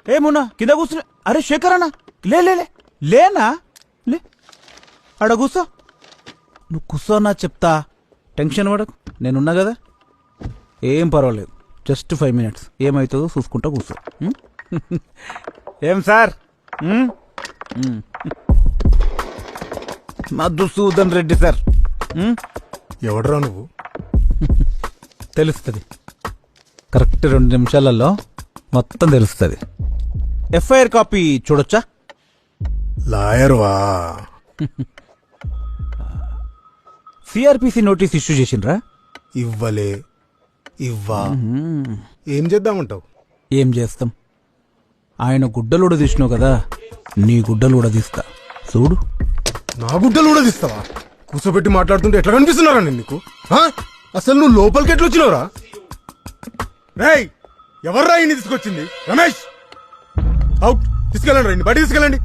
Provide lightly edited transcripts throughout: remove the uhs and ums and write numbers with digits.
ఏమున్నా కింద కూర్చున్నా. అరే శేఖర్ అన్న లే లే లే. లేనా లే అడ కూర్చో. నువ్వు కూర్చో అన్నా చెప్తా. టెన్షన్ పడకు, నేనున్నా కదా. ఏం పర్వాలేదు, జస్ట్ 5 minutes. ఏమవుతుందో చూసుకుంటా కూర్చో. ఏం సార్? మధుసూదన్ రెడ్డి సార్. ఎవడరా నువ్వు? తెలుస్తుంది, కరెక్ట్ 2 నిమిషాలలో మొత్తం తెలుస్తుంది. ఎఫ్ఐఆర్ కాపీ చూడొచ్చా? లాయర్ వా? సిఆర్పిసి నోటీస్ ఇష్యూ చేసిండ్రా? ఇవ్వలే. ఇవ్వా. ఏం చేద్దామంటావు? ఏం చేస్తాం, ఆయన గుడ్డలు కూడా తీసినావు కదా, నీ గుడ్డలు కూడా తీస్తా చూడు. నా గుడ్డలు కూడా తీస్తావా? కూర్చోబెట్టి మాట్లాడుతుంటే ఎట్లా కనిపిస్తున్నారా నేను నీకు? అసలు నువ్వు లోపలికి ఎట్లా వచ్చినావురా? రేయ్, ఎవర్రా ఇన్ని తీసుకొచ్చింది? రమేష్, అవుట్. తీసుకెళ్ళండి రా, బయట తీసుకెళ్ళండి.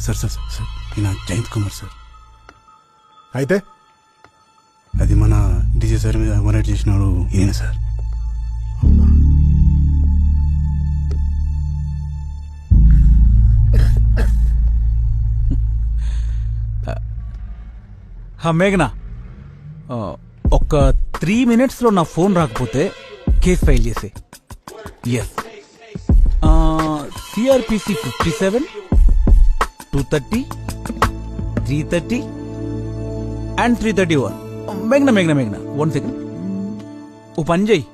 సార్ సార్ సార్, ఈయన జయంత్ కుమార్ సార్. అయితే అది మన డీజే సార్ మీద అమరేట్ చేసినాడు ఈయన సార్. మేఘనా, ఒక 3 minutes నా ఫోన్ రాకపోతే కేసు ఫైల్ చేసే. Yes, CrPC 57, 230, 330 and 331. మేఘనా 1 second. ఓ పని చేయి,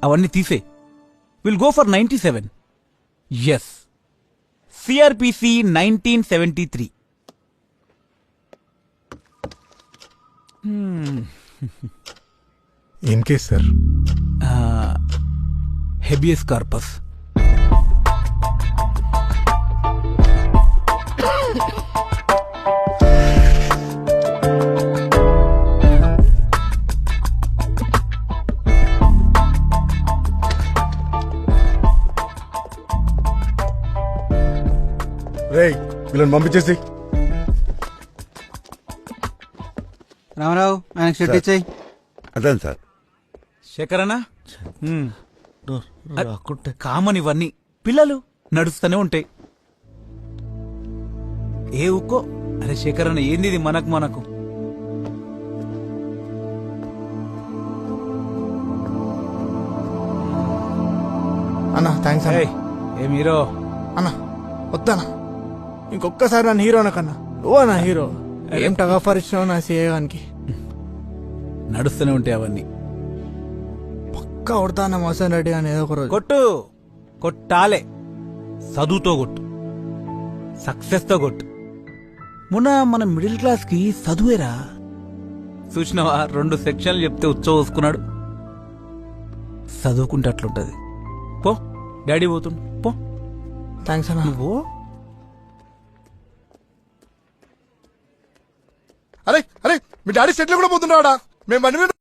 అవన్నీ తీసే. Will go for 97. Yes, CrPC 1973. ఏం కేసు సార్? Habeas corpus. రేయ్, వీళ్ళని పంపించేసి. రామారావు, ఆయనకు షర్ట్ ఇచ్చాయి. అదే సార్. శేఖర్ అన్న, కామన్ ఇవన్నీ, పిల్లలు నడుస్తూనే ఉంటాయి. ఏ ఊకో. అరే శేఖర్ అన్న, ఏంది ఇది మనకు అన్నా థ్యాంక్స్ అన్న. ఏం హీరో అన్నా వద్దనా, ఇంకొక్కసారి నన్ను హీరో అనకన్నా. నువ్వు నా హీరో. ఏం టగాఫర్ ఇచ్చినావు నా సీఏగానికి. నడుస్తూనే ఉంటాయి అవన్నీ. పక్కా కొడతానా మోసన్ రెడ్డి అని ఏదో ఒక రోజు. కొట్టాలే. చదువుతో కొట్టు, సక్సెస్ తో కొట్టు. మొన్న మన మిడిల్ క్లాస్ కి చదువేరా. చూసినావా, 2 సెక్షన్లు చెప్తే ఉచ్చోసుకున్నాడు. చదువుకుంటే అట్లుంటది. పో, డాడీ పోతుండు పో. థ్యాంక్స్ అన్నా. నువ్వు అరే అరే, మీ డాడీ సెట్లు కూడా పోతున్నాడా? మేము బండి మీద